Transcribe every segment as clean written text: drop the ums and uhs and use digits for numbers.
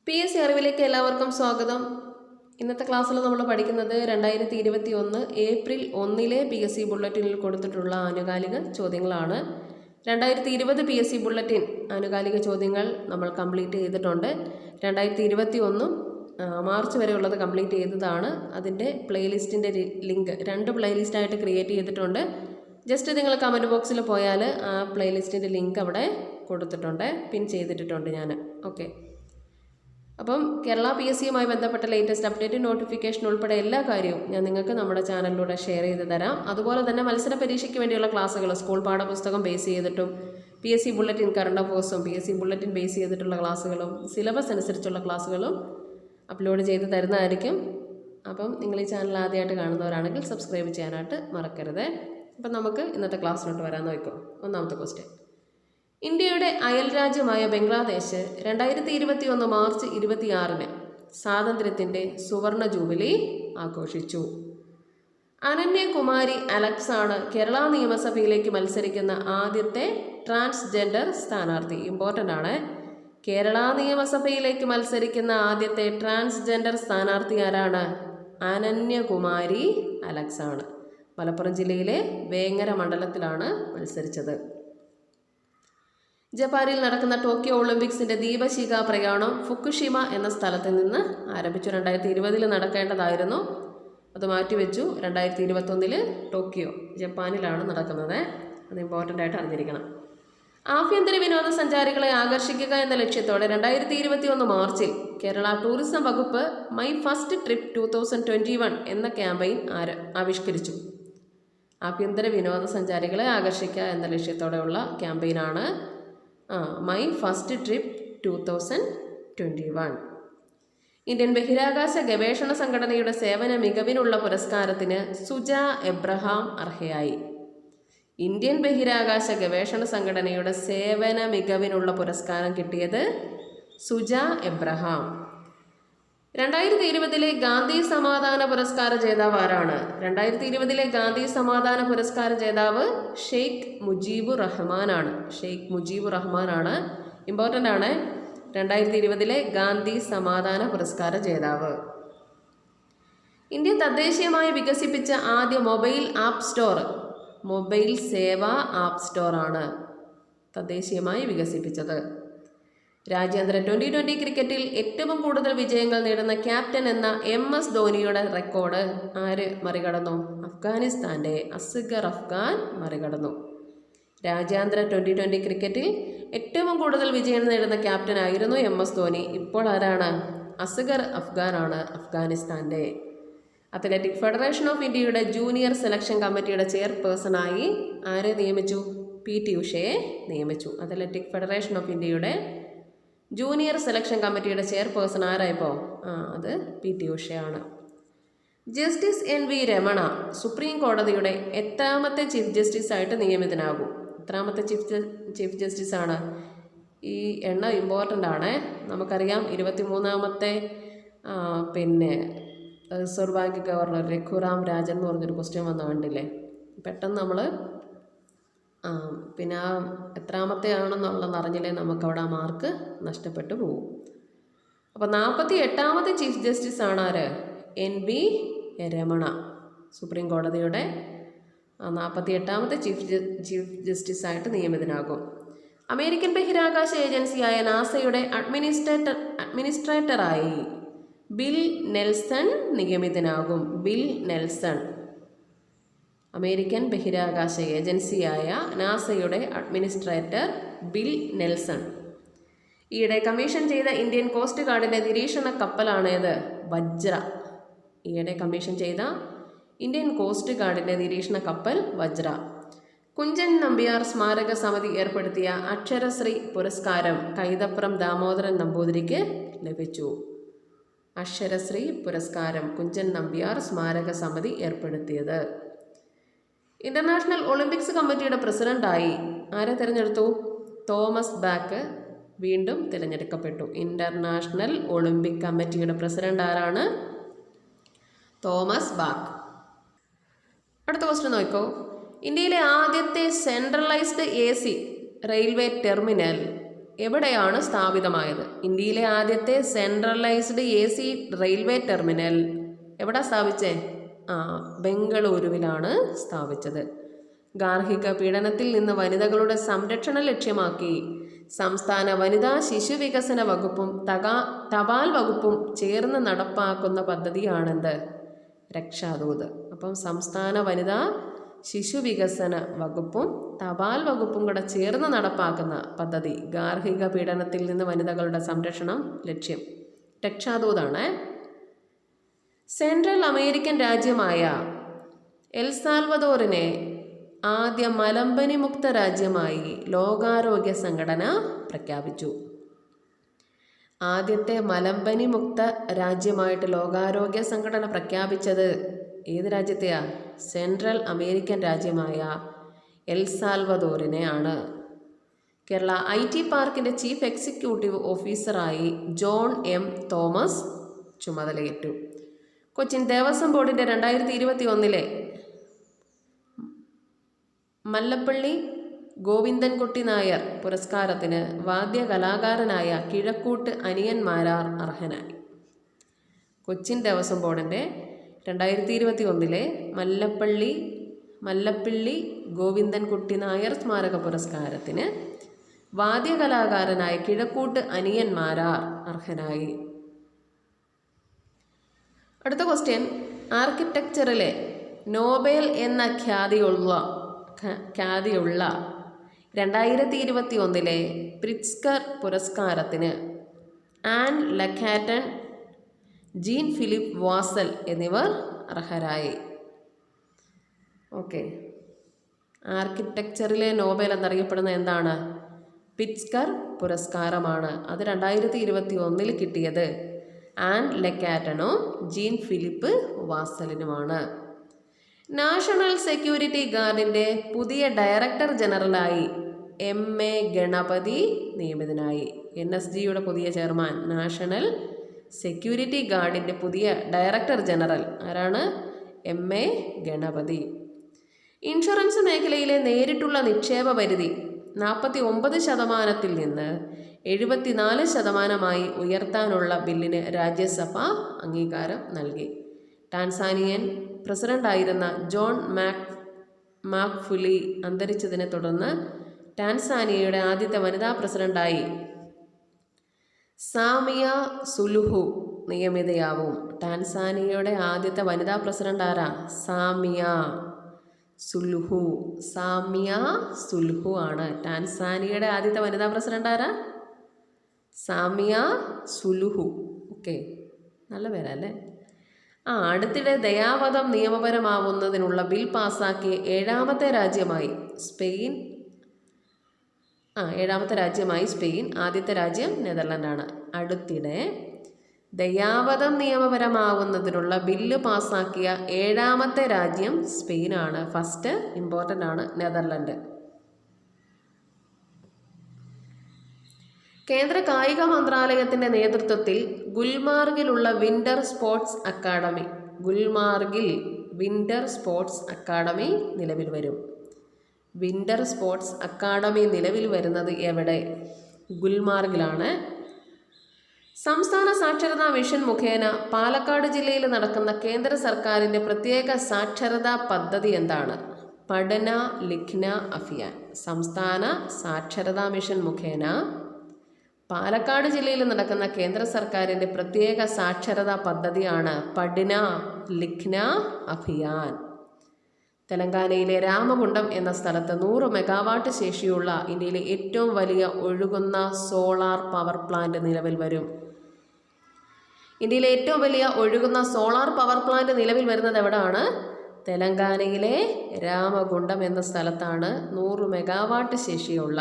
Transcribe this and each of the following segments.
PSC അറിവിലേക്ക് എല്ലാവർക്കും സ്വാഗതം. ഇന്നത്തെ ക്ലാസ്സിൽ നമ്മൾ പഠിക്കുന്നത് 2021 ഏപ്രിൽ 1 PSC ബുള്ളറ്റിനിൽ കൊടുത്തിട്ടുള്ള ആനുകാലിക ചോദ്യങ്ങളാണ്. 2020 PSC ബുള്ളറ്റിൻ ആനുകാലിക ചോദ്യങ്ങൾ നമ്മൾ കംപ്ലീറ്റ് ചെയ്തിട്ടുണ്ട്. 2021 മാർച്ച് വരെയുള്ളത് കംപ്ലീറ്റ് ചെയ്തതാണ്. അതിൻ്റെ പ്ലേലിസ്റ്റിൻ്റെ ലിങ്ക് 2 പ്ലേലിസ്റ്റായിട്ട് ക്രിയേറ്റ് ചെയ്തിട്ടുണ്ട്. ജസ്റ്റ് നിങ്ങൾ കമൻറ്റ് ബോക്സിൽ പോയാൽ ആ പ്ലേലിസ്റ്റിൻ്റെ ലിങ്ക് അവിടെ കൊടുത്തിട്ടുണ്ട്, പിൻ ചെയ്തിട്ടുണ്ട് ഞാൻ. ഓക്കെ, അപ്പം കേരള PSCയുമായി ബന്ധപ്പെട്ട ലേറ്റസ്റ്റ് അപ്ഡേറ്റ്, നോട്ടിഫിക്കേഷൻ ഉൾപ്പെടെ എല്ലാ കാര്യവും ഞാൻ നിങ്ങൾക്ക് നമ്മുടെ ചാനലിലൂടെ ഷെയർ ചെയ്ത് തരാം. അതുപോലെ തന്നെ മത്സര പരീക്ഷയ്ക്ക് വേണ്ടിയുള്ള ക്ലാസ്സുകൾ സ്കൂൾ പാഠപുസ്തകം ബേസ് ചെയ്തിട്ടും PSC ബുള്ളറ്റിൻ കറണ്ട് അഫേഴ്സും PSC ബുള്ളറ്റിൻ ബേസ് ചെയ്തിട്ടുള്ള ക്ലാസ്സുകളും സിലബസ് അനുസരിച്ചുള്ള ക്ലാസ്സുകളും അപ്ലോഡ് ചെയ്ത് തരുന്നതായിരിക്കും. അപ്പം നിങ്ങൾ ഈ ചാനൽ ആദ്യമായിട്ട് കാണുന്നവരാണെങ്കിൽ സബ്സ്ക്രൈബ് ചെയ്യാനായിട്ട് മറക്കരുത്. അപ്പം നമുക്ക് ഇന്നത്തെ ക്ലാസ്സിലോട്ട് വരാൻ നോക്കാം. ഒന്നാമത്തെ ക്വസ്റ്റ്യൻ: ഇന്ത്യയുടെ അയൽ രാജ്യമായ ബംഗ്ലാദേശ് 2021 മാർച്ച് 26 സ്വാതന്ത്ര്യത്തിൻ്റെ സുവർണ ജൂബിലി ആഘോഷിച്ചു. അനന്യകുമാരി അലക്സാണ് കേരള നിയമസഭയിലേക്ക് മത്സരിക്കുന്ന ആദ്യത്തെ ട്രാൻസ്ജെൻഡർ സ്ഥാനാർത്ഥി. ഇമ്പോർട്ടൻ്റ് ആണ്. കേരള നിയമസഭയിലേക്ക് മത്സരിക്കുന്ന ആദ്യത്തെ ട്രാൻസ്ജെൻഡർ സ്ഥാനാർത്ഥി ആരാണ്? അനന്യകുമാരി അലക്സാണ്. മലപ്പുറം ജില്ലയിലെ വേങ്ങര മണ്ഡലത്തിലാണ് മത്സരിച്ചത്. ജപ്പാനിൽ നടക്കുന്ന ടോക്കിയോ ഒളിമ്പിക്സിൻ്റെ ദീപശിഖ പ്രയാണം ഫുക്കുഷിമ എന്ന സ്ഥലത്ത് നിന്ന് ആരംഭിച്ചു. 2020 നടക്കേണ്ടതായിരുന്നു, അത് മാറ്റിവെച്ചു. 2021 ടോക്കിയോ ജപ്പാനിലാണ് നടക്കുന്നത്. അത് ഇമ്പോർട്ടൻ്റ് ആയിട്ട് അറിഞ്ഞിരിക്കണം. ആഭ്യന്തര വിനോദസഞ്ചാരികളെ ആകർഷിക്കുക എന്ന ലക്ഷ്യത്തോടെ 2021 മാർച്ചിൽ കേരള ടൂറിസം വകുപ്പ് മൈ ഫസ്റ്റ് ട്രിപ്പ് 2021 എന്ന ക്യാമ്പയിൻ ആവിഷ്കരിച്ചു. ആഭ്യന്തര വിനോദസഞ്ചാരികളെ ആകർഷിക്കുക എന്ന ലക്ഷ്യത്തോടെയുള്ള ക്യാമ്പയിനാണ് മൈ ഫസ്റ്റ് ട്രിപ്പ് 2021. ഇന്ത്യൻ ബഹിരാകാശ ഗവേഷണ സംഘടനയുടെ സേവന മികവിനുള്ള പുരസ്കാരത്തിന് സുജ എബ്രഹാം അർഹയായി. ഇന്ത്യൻ ബഹിരാകാശ ഗവേഷണ സംഘടനയുടെ സേവന മികവിനുള്ള പുരസ്കാരം കിട്ടിയത് സുജ എബ്രഹാം. 2020 ഗാന്ധി സമാധാന പുരസ്കാര ജേതാവ് ആരാണ്? 2020 ഗാന്ധി സമാധാന പുരസ്കാര ജേതാവ് ഷെയ്ഖ് മുജീബുർ റഹ്മാനാണ്. ഷെയ്ഖ് മുജീബുർ റഹ്മാനാണ്. ഇമ്പോർട്ടൻ്റ് ആണ്. 2020 ഗാന്ധി സമാധാന പുരസ്കാര ജേതാവ്. ഇന്ത്യ തദ്ദേശീയമായി വികസിപ്പിച്ച ആദ്യ മൊബൈൽ ആപ്പ് സ്റ്റോർ മൊബൈൽ സേവാ ആപ്പ് സ്റ്റോർ ആണ് തദ്ദേശീയമായി വികസിപ്പിച്ചത്. രാജ്യാന്തര 2020 ക്രിക്കറ്റിൽ ഏറ്റവും കൂടുതൽ വിജയങ്ങൾ നേടുന്ന ക്യാപ്റ്റൻ എന്ന MS ധോണിയുടെ റെക്കോർഡ് ആര് മറികടന്നു? അഫ്ഗാനിസ്ഥാൻ്റെ അസ്ഗർ അഫ്ഗാൻ മറികടന്നു. രാജ്യാന്തര 2020 ക്രിക്കറ്റിൽ ഏറ്റവും കൂടുതൽ വിജയം നേടുന്ന ക്യാപ്റ്റൻ ആയിരുന്നു MS ധോണി. ഇപ്പോൾ ആരാണ്? അസ്ഗർ അഫ്ഗാനാണ് അഫ്ഗാനിസ്ഥാൻ്റെ. അത്ലറ്റിക് ഫെഡറേഷൻ ഓഫ് ഇന്ത്യയുടെ ജൂനിയർ സെലക്ഷൻ കമ്മിറ്റിയുടെ ചെയർപേഴ്സണായി ആരെ നിയമിച്ചു? PT ഉഷയെ നിയമിച്ചു. അത്ലറ്റിക് ഫെഡറേഷൻ ഓഫ് ഇന്ത്യയുടെ ജൂനിയർ സെലക്ഷൻ കമ്മിറ്റിയുടെ ചെയർപേഴ്സൺ ആരായപ്പോൾ? അത് PT ഉഷയാണ്. ജസ്റ്റിസ് NV രമണ സുപ്രീം കോടതിയുടെ എത്രാമത്തെ ചീഫ് ജസ്റ്റിസ് ആയിട്ട് നിയമിതനാകും? എത്രാമത്തെ ചീഫ് ജസ്റ്റിസ് ആണ്? ഈ എണ്ണം ഇമ്പോർട്ടൻ്റ് ആണ്. നമുക്കറിയാം 23ാമത്തെ reserve bank governor Raghuram Rajan എന്ന് പറഞ്ഞൊരു ക്വസ്റ്റ്യൻ വന്ന കണ്ടില്ലേ? പെട്ടെന്ന് നമ്മൾ എത്രാമത്തെ ആണെന്നുള്ളത് അറിഞ്ഞില്ലേ നമുക്കവിടെ ആ മാർക്ക് നഷ്ടപ്പെട്ടു പോകും. അപ്പോൾ 48ാമത്തെ ചീഫ് ജസ്റ്റിസ് ആണ് ആര്? NV രമണ. സുപ്രീം കോടതിയുടെ 48ാമത്തെ ചീഫ് ജസ്റ്റിസ് ആയിട്ട് നിയമിതനാകും. അമേരിക്കൻ ബഹിരാകാശ ഏജൻസിയായ നാസയുടെ അഡ്മിനിസ്ട്രേറ്ററായി ബിൽ നെൽസൺ നിയമിതനാകും. Bill Nelson. അമേരിക്കൻ ബഹിരാകാശ ഏജൻസിയായ നാസയുടെ അഡ്മിനിസ്ട്രേറ്റർ ബിൽ നെൽസൺ. ഈയിടെ കമ്മീഷൻ ചെയ്ത ഇന്ത്യൻ കോസ്റ്റ് ഗാർഡിൻ്റെ നിരീക്ഷണ കപ്പലാണേത്? വജ്ര. ഈയിടെ കമ്മീഷൻ ചെയ്ത ഇന്ത്യൻ കോസ്റ്റ് ഗാർഡിൻ്റെ നിരീക്ഷണ കപ്പൽ വജ്ര. കുഞ്ചൻ നമ്പ്യാർ സ്മാരക സമിതി ഏർപ്പെടുത്തിയ അക്ഷരശ്രീ പുരസ്കാരം കൈതപ്രം ദാമോദരൻ നമ്പൂതിരിക്ക് ലഭിച്ചു. അക്ഷരശ്രീ പുരസ്കാരം കുഞ്ചൻ നമ്പ്യാർ സ്മാരക സമിതി ഏർപ്പെടുത്തിയത്. ഇന്റർനാഷണൽ ഒളിമ്പിക്സ് കമ്മിറ്റിയുടെ പ്രസിഡന്റായി ആരെ തിരഞ്ഞെടുത്തു? തോമസ് ബാക്ക് വീണ്ടും തിരഞ്ഞെടുക്കപ്പെട്ടു. ഇന്റർനാഷണൽ ഒളിമ്പിക് കമ്മിറ്റിയുടെ പ്രസിഡന്റ് ആരാണ്? Thomas back. അടുത്ത ക്വസ്റ്റ്യൻ നോക്കൂ. ഇന്ത്യയിലെ ആദ്യത്തെ സെൻട്രലൈസ്ഡ് AC റെയിൽവേ ടെർമിനൽ എവിടെയാണ് സ്ഥാപിതമായത്? ഇന്ത്യയിലെ ആദ്യത്തെ സെൻട്രലൈസ്ഡ് AC റെയിൽവേ ടെർമിനൽ എവിടെ സ്ഥാപിച്ചേ? ബംഗളൂരുവിലാണ് സ്ഥാപിച്ചത്. ഗാർഹിക പീഡനത്തിൽ നിന്ന് വനിതകളുടെ സംരക്ഷണം ലക്ഷ്യമാക്കി സംസ്ഥാന വനിതാ ശിശു വികസന വകുപ്പും തപാൽ വകുപ്പും ചേർന്ന് നടപ്പാക്കുന്ന പദ്ധതിയാണെന്ത്? രക്ഷാദൂത്. അപ്പം സംസ്ഥാന വനിതാ ശിശു വികസന വകുപ്പും തപാൽ വകുപ്പും കൂടെ ചേർന്ന് നടപ്പാക്കുന്ന പദ്ധതി ഗാർഹിക പീഡനത്തിൽ നിന്ന് വനിതകളുടെ സംരക്ഷണം ലക്ഷ്യം. രക്ഷാദൂതാണ്. സെൻട്രൽ അമേരിക്കൻ രാജ്യമായ എൽ സാൽവദോറിനെ ആദ്യ മലമ്പനി മുക്ത രാജ്യമായി ലോകാരോഗ്യ സംഘടന പ്രഖ്യാപിച്ചു. ആദ്യത്തെ മലമ്പനി മുക്ത രാജ്യമായിട്ട് ലോകാരോഗ്യ സംഘടന പ്രഖ്യാപിച്ചത് ഏത് രാജ്യത്തെയാ? സെൻട്രൽ അമേരിക്കൻ രാജ്യമായ എൽ സാൽവദോറിനെ ആണ്. കേരള IT പാർക്കിൻ്റെ ചീഫ് എക്സിക്യൂട്ടീവ് ഓഫീസറായി ജോൺ M. തോമസ് ചുമതലയേറ്റു. കൊച്ചിൻ ദേവസ്വം ബോർഡിൻ്റെ 2021 മല്ലപ്പള്ളി ഗോവിന്ദൻകുട്ടി നായർ പുരസ്കാരത്തിന് വാദ്യകലാകാരനായ കിഴക്കൂട്ട് അനിയൻ മാരാർ അർഹനായി. കൊച്ചിൻ ദേവസ്വം ബോർഡിൻ്റെ 2021 മല്ലപ്പള്ളി ഗോവിന്ദൻകുട്ടി നായർ സ്മാരക പുരസ്കാരത്തിന് വാദ്യകലാകാരനായ കിഴക്കൂട്ട് അനിയൻ മാരാർ അർഹനായി. അടുത്ത ക്വസ്റ്റ്യൻ, ആർക്കിടെക്ചറിലെ നോബൽ എന്ന ഖ്യാതിയുള്ള 2021 പ്രിറ്റ്സ്കർ പുരസ്കാരത്തിന് Anne Lacaton, Jean Philippe Vassal എന്നിവർ അർഹരായി. ഓക്കെ, ആർക്കിടെക്ചറിലെ നോബൽ എന്നറിയപ്പെടുന്ന എന്താണ്? പ്രിറ്റ്സ്കർ പുരസ്കാരമാണ്. അത് 2021 കിട്ടിയത് ആൻ ലക്കാറ്റണും ജീൻ ഫിലിപ്പ് വാസലിനുമാണ്. നാഷണൽ സെക്യൂരിറ്റി ഗാർഡിൻ്റെ പുതിയ ഡയറക്ടർ ജനറലായി MA ഗണപതി നിയമിതനായി. NSGയുടെ പുതിയ ചെയർമാൻ, നാഷണൽ സെക്യൂരിറ്റി ഗാർഡിൻ്റെ പുതിയ ഡയറക്ടർ ജനറൽ ആരാണ്? MA ഗണപതി. ഇൻഷുറൻസ് മേഖലയിലെ നേരിട്ടുള്ള നിക്ഷേപ പരിധി 49% നിന്ന് 74% ഉയർത്താനുള്ള ബില്ലിന് രാജ്യസഭ അംഗീകാരം നൽകി. ടാൻസാനിയൻ പ്രസിഡന്റായിരുന്ന ജോൺ മാക്ഫുലി അന്തരിച്ചതിനെ തുടർന്ന് ടാൻസാനിയയുടെ ആദ്യത്തെ വനിതാ പ്രസിഡന്റായി സാമിയ സുലുഹു നിയമിതയാവും. ടാൻസാനിയയുടെ ആദ്യത്തെ വനിതാ പ്രസിഡന്റ് ആരാ? സാമിയ സുലുഹു ആണ്. ടാൻസാനിയയുടെ ആദ്യത്തെ വനിതാ പ്രസിഡന്റ് ആരാ? സാമിയ സുലുഹു. ഓക്കെ, നല്ല പേരല്ലേ. അടുത്തിടെ ദയാവധം നിയമപരമാവുന്നതിനുള്ള ബിൽ പാസാക്കിയ ഏഴാമത്തെ രാജ്യമായി സ്പെയിൻ. ആദ്യത്തെ രാജ്യം നെതർലൻഡാണ്. അടുത്തിടെ ദയാവധം നിയമപരമാവുന്നതിനുള്ള ബില്ല് പാസാക്കിയ ഏഴാമത്തെ രാജ്യം സ്പെയിനാണ്. ഫസ്റ്റ് ഇമ്പോർട്ടൻ്റ് ആണ് നെതർലൻഡ്. കേന്ദ്ര കായിക മന്ത്രാലയത്തിൻ്റെ നേതൃത്വത്തിൽ ഗുൽമാർഗിലുള്ള വിൻ്റർ സ്പോർട്സ് അക്കാഡമി നിലവിൽ വരും. വിൻ്റർ സ്പോർട്സ് അക്കാഡമി നിലവിൽ വരുന്നത് എവിടെ? ഗുൽമാർഗിലാണ്. സംസ്ഥാന സാക്ഷരതാ മിഷൻ മുഖേന പാലക്കാട് ജില്ലയിൽ നടക്കുന്ന കേന്ദ്ര സർക്കാരിൻ്റെ പ്രത്യേക സാക്ഷരതാ പദ്ധതി എന്താണ്? പഠന ലിഖ്ന അഭിയാൻ. സംസ്ഥാന സാക്ഷരതാ മിഷൻ മുഖേന പാലക്കാട് ജില്ലയിൽ നടക്കുന്ന കേന്ദ്ര സർക്കാരിൻ്റെ പ്രത്യേക സാക്ഷരതാ പദ്ധതിയാണ് പഠന ലിഖ്ന അഭിയാൻ. തെലങ്കാനയിലെ രാമഗുണ്ടം എന്ന സ്ഥലത്ത് 100 മെഗാവാട്ട് ശേഷിയുള്ള ഇന്ത്യയിലെ ഏറ്റവും വലിയ ഒഴുകുന്ന സോളാർ പവർ പ്ലാന്റ് നിലവിൽ വരും. ഇന്ത്യയിലെ ഏറ്റവും വലിയ ഒഴുകുന്ന സോളാർ പവർ പ്ലാന്റ് നിലവിൽ വരുന്നത് എവിടെയാണ്? തെലങ്കാനയിലെ രാമഗുണ്ടം എന്ന സ്ഥലത്താണ് 100 മെഗാവാട്ട് ശേഷിയുള്ള.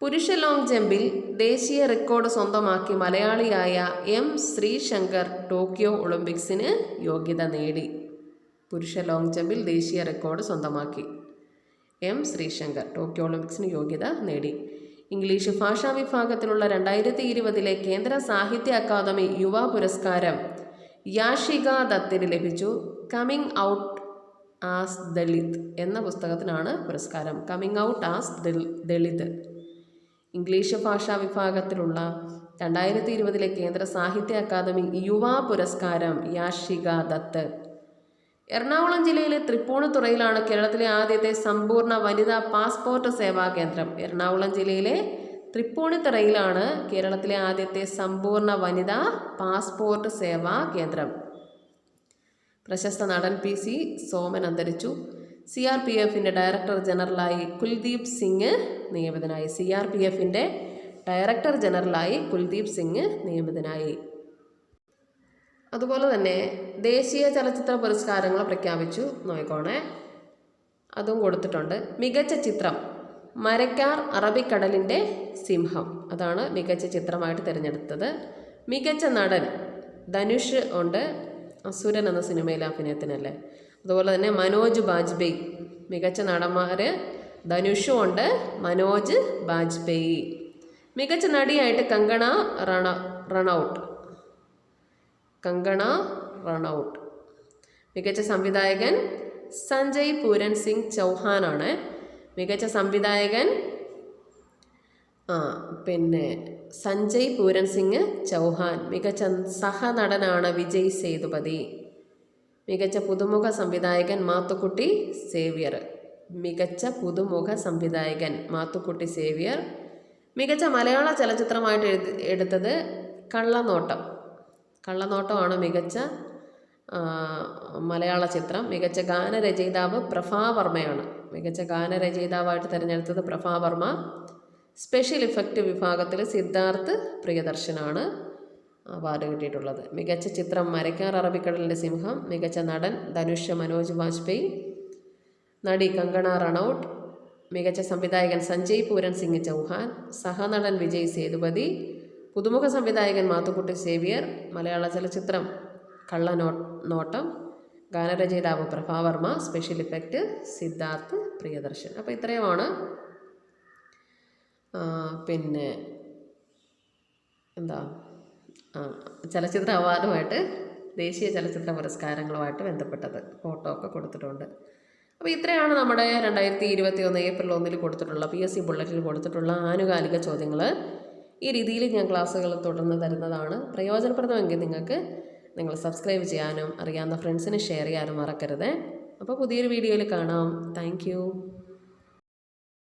പുരുഷ ലോങ് ജമ്പിൽ ദേശീയ റെക്കോർഡ് സ്വന്തമാക്കി മലയാളിയായ M. ശ്രീശങ്കർ ടോക്കിയോ ഒളിമ്പിക്സിന് യോഗ്യത നേടി. പുരുഷ ലോങ് ജമ്പിൽ ദേശീയ റെക്കോർഡ് സ്വന്തമാക്കി M. ശ്രീശങ്കർ ടോക്കിയോ ഒളിമ്പിക്സിന് യോഗ്യത നേടി. ഇംഗ്ലീഷ് ഭാഷാ വിഭാഗത്തിലുള്ള 2020 കേന്ദ്ര സാഹിത്യ അക്കാദമി യുവ പുരസ്കാരം യാഷിക ദത്തിന് ലഭിച്ചു. കമ്മിങ് ഔട്ട് ആസ് ദളിത് എന്ന പുസ്തകത്തിനാണ് പുരസ്കാരം. Coming out as Dalit English ഭാഷാ വിഭാഗത്തിലുള്ള 2020 കേന്ദ്ര സാഹിത്യ അക്കാദമി യുവ പുരസ്കാരം യാഷിക ദത്ത്. എറണാകുളം ജില്ലയിലെ തൃപ്പൂണിത്തുറയിലാണ് കേരളത്തിലെ ആദ്യത്തെ സമ്പൂർണ്ണ വനിതാ പാസ്പോർട്ട് സേവാ കേന്ദ്രം. എറണാകുളം ജില്ലയിലെ തൃപ്പൂണിത്തുറയിലാണ് കേരളത്തിലെ ആദ്യത്തെ സമ്പൂർണ്ണ വനിതാ പാസ്പോർട്ട് സേവാ കേന്ദ്രം. പ്രശസ്ത നടൻ Pc സോമൻ അന്തരിച്ചു. CRPFിൻ്റെ ഡയറക്ടർ ജനറലായി കുൽദീപ് സിംഗ് നിയമിതനായി. CRPFിൻ്റെ ഡയറക്ടർ ജനറലായി കുൽദീപ് സിംഗ് നിയമിതനായി. അതുപോലെ തന്നെ ദേശീയ ചലച്ചിത്ര പുരസ്കാരങ്ങൾ പ്രഖ്യാപിച്ചു. നോക്കണേ, അതും കൊടുത്തിട്ടുണ്ട്. മികച്ച ചിത്രം മരക്കാർ അറബിക്കടലിൻ്റെ സിംഹം, അതാണ് മികച്ച ചിത്രമായിട്ട് തിരഞ്ഞെടുത്തത്. മികച്ച നടൻ ധനുഷ് ഉണ്ട്, അസുരൻ എന്ന സിനിമയിലെ അഭിനയത്തിനല്ലേ. അതുപോലെ തന്നെ മനോജ് ബാജ്പേയി. മികച്ച നടന്മാർ ധനുഷും ഉണ്ട്, മനോജ് ബാജ്പേയി. മികച്ച നടിയായിട്ട് കങ്കണ റണൌട്ട്. മികച്ച സംവിധായകൻ സഞ്ജയ് പൂരൻ സിംഗ് ചൗഹാനാണ്. മികച്ച സംവിധായകൻ സഞ്ജയ് പൂരൻ സിംഗ് ചൗഹാൻ. മികച്ച സഹനടനാണ് വിജയ് സേതുപതി. മികച്ച പുതുമുഖ സംവിധായകൻ മാത്തുക്കുട്ടി സേവ്യർ. മികച്ച മലയാള ചലച്ചിത്രമായിട്ട് എടുത്തത് കള്ളനോട്ടമാണ് മികച്ച മലയാള ചിത്രം. മികച്ച ഗാനരചയിതാവ് പ്രഭാവർമ്മയാണ്. മികച്ച ഗാനരചയിതാവായിട്ട് തിരഞ്ഞെടുത്തത് പ്രഭാവർമ്മ. സ്പെഷ്യൽ ഇഫക്റ്റ് വിഭാഗത്തിൽ സിദ്ധാർത്ഥ് പ്രിയദർശനാണ് അവാർഡ് കിട്ടിയിട്ടുള്ളത്. മികച്ച ചിത്രം മരക്കാർ അറബിക്കടലിൻ്റെ സിംഹം. മികച്ച നടൻ ധനുഷ് മനോജ് ബാജ്പേയി. നടി കങ്കണ റണൌട്ട്. മികച്ച സംവിധായകൻ സഞ്ജയ് പൂരൻ സിംഗ് ചൗഹാൻ. സഹനടൻ വിജയ് സേതുപതി. പുതുമുഖ സംവിധായകൻ മാത്തുക്കുട്ടി സേവ്യർ. മലയാള ചലച്ചിത്രം കള്ളനോട്ടം. ഗാനരചയിതാവ് പ്രഭാവർമ്മ. Special effect Siddharth Priyadarshan. അപ്പോൾ ഇത്രയുമാണ് ചലച്ചിത്ര അവാർഡുമായിട്ട് ദേശീയ ചലച്ചിത്ര പുരസ്കാരങ്ങളുമായിട്ട് ബന്ധപ്പെട്ടത്. ഫോട്ടോ ഒക്കെ കൊടുത്തിട്ടുണ്ട്. അപ്പോൾ ഇത്രയാണ് നമ്മുടെ 2021 ഏപ്രിൽ 1 കൊടുത്തിട്ടുള്ള PSC ബുള്ളറ്റിൽ കൊടുത്തിട്ടുള്ള ആനുകാലിക ചോദ്യങ്ങൾ. ഈ രീതിയിൽ ഞാൻ ക്ലാസ്സുകൾ തുടർന്ന് തരുന്നതാണ്. പ്രയോജനപ്രദമെങ്കിൽ നിങ്ങൾ സബ്സ്ക്രൈബ് ചെയ്യാനും അറിയാവുന്ന ഫ്രണ്ട്സിന് ഷെയർ ചെയ്യാനും മറക്കരുത്. അപ്പോൾ പുതിയൊരു വീഡിയോയിൽ കാണാം. താങ്ക്